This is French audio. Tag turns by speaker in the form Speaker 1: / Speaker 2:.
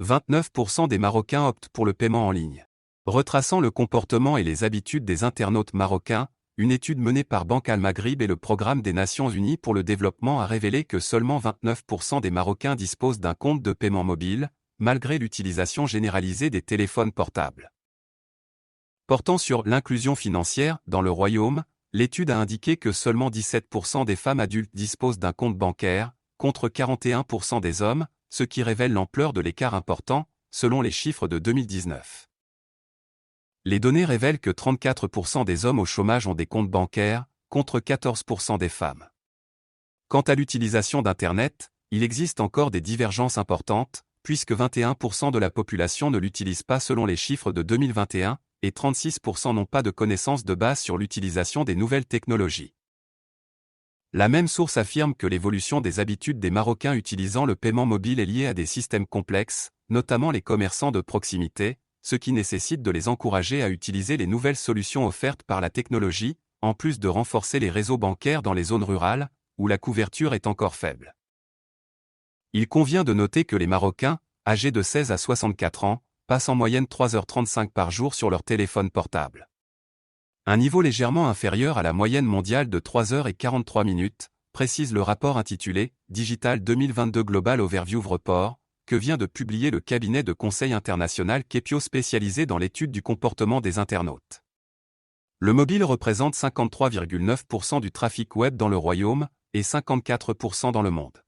Speaker 1: 29% des Marocains optent pour le paiement en ligne. Retraçant le comportement et les habitudes des internautes marocains, une étude menée par Banque Al Maghrib et le Programme des Nations Unies pour le développement a révélé que seulement 29% des Marocains disposent d'un compte de paiement mobile, malgré l'utilisation généralisée des téléphones portables. Portant sur l'inclusion financière dans le Royaume, l'étude a indiqué que seulement 17% des femmes adultes disposent d'un compte bancaire, contre 41% des hommes, ce qui révèle l'ampleur de l'écart important, selon les chiffres de 2019. Les données révèlent que 34% des hommes au chômage ont des comptes bancaires, contre 14% des femmes. Quant à l'utilisation d'Internet, il existe encore des divergences importantes, puisque 21% de la population ne l'utilise pas selon les chiffres de 2021, et 36% n'ont pas de connaissances de base sur l'utilisation des nouvelles technologies. La même source affirme que l'évolution des habitudes des Marocains utilisant le paiement mobile est liée à des systèmes complexes, notamment les commerçants de proximité, ce qui nécessite de les encourager à utiliser les nouvelles solutions offertes par la technologie, en plus de renforcer les réseaux bancaires dans les zones rurales, où la couverture est encore faible. Il convient de noter que les Marocains, âgés de 16 à 64 ans, passent en moyenne 3h35 par jour sur leur téléphone portable. Un niveau légèrement inférieur à la moyenne mondiale de 3h43, précise le rapport intitulé « Digital 2022 Global Overview Report », que vient de publier le cabinet de conseil international Kepio spécialisé dans l'étude du comportement des internautes. Le mobile représente 53,9% du trafic web dans le Royaume, et 54% dans le monde.